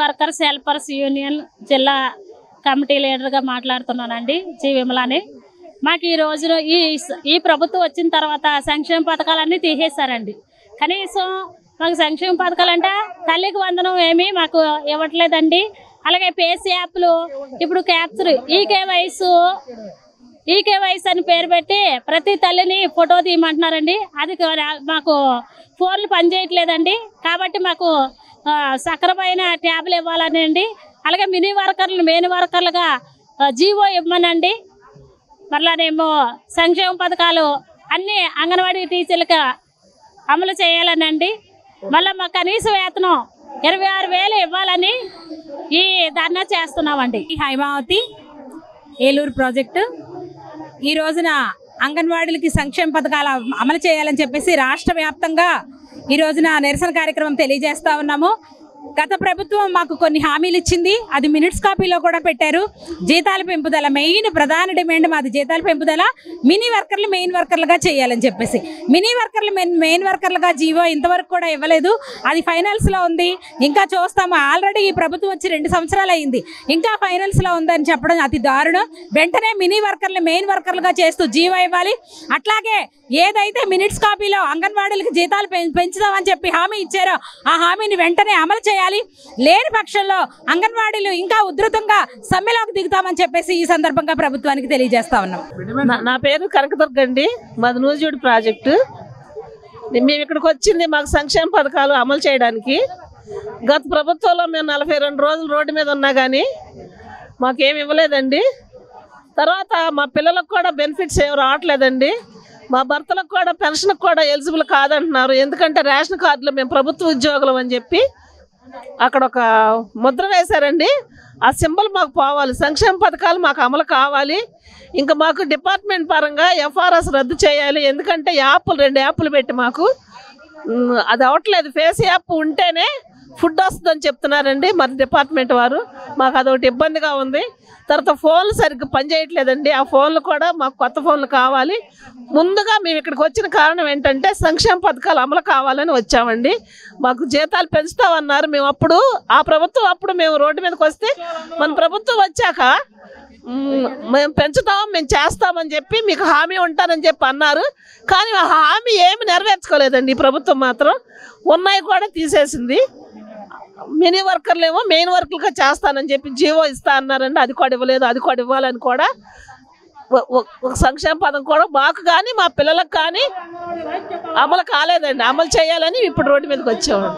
Workers helpers union జిల్లా committee లీడర్గా మాట్లాడుతున్నానండి. జి విమలాని. మాకు ఈ రోజు ఈ ప్రభుత్వం వచ్చిన తర్వాత సంక్షేమ పథకాలన్నీ తీసేశారండి. కనీసం మాకు సంక్షేమ పథకాలు అంటే తల్లికి వందనం ఏమీ మాకు ఇవ్వట్లేదండి. అలాగే పేసీ యాప్లు ఇప్పుడు క్యాప్చర్ ఈకేవైస్ అని పేరు పెట్టి ప్రతి తల్లిని ఫోటో తీయమంటున్నారండి. అది మాకు ఫోన్లు పనిచేయట్లేదండి. కాబట్టి మాకు సక్రమైన ట్యాబ్లు ఇవ్వాలని అండి. అలాగే మినీ వర్కర్లు మెయిన్ వర్కర్లుగా జీవో ఇవ్వమనండి. మళ్ళానేమో సంక్షేమ పథకాలు అన్నీ అంగన్వాడీ టీచర్లకు అమలు చేయాలనండి. మళ్ళీ మా కనీస వేతనం 26,000 ఇవ్వాలని ఈ ధర్నా చేస్తున్నామండి. హైమావతి ఏలూరు ప్రాజెక్టు ఈ రోజున అంగన్వాడీలకి సంక్షేమ పథకాలు అమలు చేయాలని చెప్పేసి రాష్ట్ర వ్యాప్తంగా ఈ రోజున నిరసన కార్యక్రమం తెలియజేస్తా ఉన్నాము. గత ప్రభుత్వం మాకు కొన్ని హామీలు ఇచ్చింది, అది మినిట్స్ కాపీలో కూడా పెట్టారు. జీతాల పెంపుదల ప్రధాన డిమాండ్ మాది. జీతాల పెంపుదల, మినీ వర్కర్లు మెయిన్ వర్కర్లుగా చేయాలని చెప్పేసి. మినీ వర్కర్లు మెయిన్ వర్కర్లుగా జీవో ఇంతవరకు కూడా ఇవ్వలేదు. అది ఫైనల్స్లో ఉంది, ఇంకా చూస్తాము. ఆల్రెడీ ఈ ప్రభుత్వం వచ్చి 2 సంవత్సరాలు అయింది, ఇంకా ఫైనల్స్లో ఉందని చెప్పడం అతి దారుణం. వెంటనే మినీ వర్కర్లు మెయిన్ వర్కర్లుగా చేస్తూ జీవో ఇవ్వాలి. అట్లాగే ఏదైతే మినిట్స్ కాపీలో అంగన్వాడీలకు జీతాలు పెంచుదామని చెప్పి హామీ ఇచ్చారో ఆ హామీని వెంటనే అమలు చేయాలి. లేని పక్షంలో అంగన్వాడీలు ఇంకా ఉధృతంగా సమ్మెలోకి దిగుతామని చెప్పేసి ఈ సందర్భంగా ప్రభుత్వానికి తెలియజేస్తా ఉన్నాం. నా పేరు కనకదుర్గ అండి. మాది నూజివీడు ప్రాజెక్టు. మేము ఇక్కడికి వచ్చింది మాకు సంక్షేమ పథకాలు అమలు చేయడానికి. గత ప్రభుత్వంలో మేము 42 రోజులు రోడ్డు మీద ఉన్నా కానీ మాకేమి ఇవ్వలేదండి. తర్వాత మా పిల్లలకు కూడా బెనిఫిట్స్ ఏమి రావట్లేదండి. మా భర్తలకు కూడా పెన్షన్కి కూడా ఎలిజిబుల్ కాదంటున్నారు. ఎందుకంటే రేషన్ కార్డులో మేము ప్రభుత్వ ఉద్యోగులం అని చెప్పి అక్కడ ఒక ముద్ర వేశారండి. ఆ సింబల్ మాకు పోవాలి. సంక్షేమ పథకాలు మాకు అమలు కావాలి. ఇంకా మాకు డిపార్ట్మెంట్ పరంగా ఎఫ్ఆర్ఎస్ రద్దు చేయాలి. ఎందుకంటే 2 యాప్లు పెట్టి మాకు అది అవ్వట్లేదు. ఫేస్ యాప్ ఉంటేనే ఫుడ్ వస్తుందని చెప్తున్నారండి మరి డిపార్ట్మెంట్ వారు. మాకు అదొకటి ఇబ్బందిగా ఉంది. తర్వాత ఫోన్లు సరిగ్గా పనిచేయట్లేదండి. ఆ ఫోన్లు కూడా మాకు కొత్త ఫోన్లు కావాలి. ముందుగా మేము ఇక్కడికి వచ్చిన కారణం ఏంటంటే సంక్షేమ పథకాలు అమలు కావాలని వచ్చామండి. మాకు జీతాలు పెంచుతామన్నారు. మేము ఆ ప్రభుత్వం అప్పుడు మేము రోడ్డు మీదకి వస్తే మన ప్రభుత్వం వచ్చాక మేము పెంచుతాం, మేము చేస్తామని చెప్పి మీకు హామీ ఉంటానని చెప్పి అన్నారు. కానీ ఆ హామీ ఏమి నెరవేర్చుకోలేదండి ఈ ప్రభుత్వం మాత్రం. ఉన్నాయి కూడా తీసేసింది. మినీ వర్కర్లు ఏమో మెయిన్ వర్కర్లుగా చేస్తానని చెప్పి జీవో ఇస్తా అన్నారండి. అది కూడా ఇవ్వలేదు. అది కూడా ఇవ్వాలని కూడా ఒక సంక్షేమ పథకం కూడా మాకు కానీ మా పిల్లలకు కానీ అమలు కాలేదండి. అమలు చేయాలని ఇప్పుడు రోడ్డు మీదకి వచ్చాము.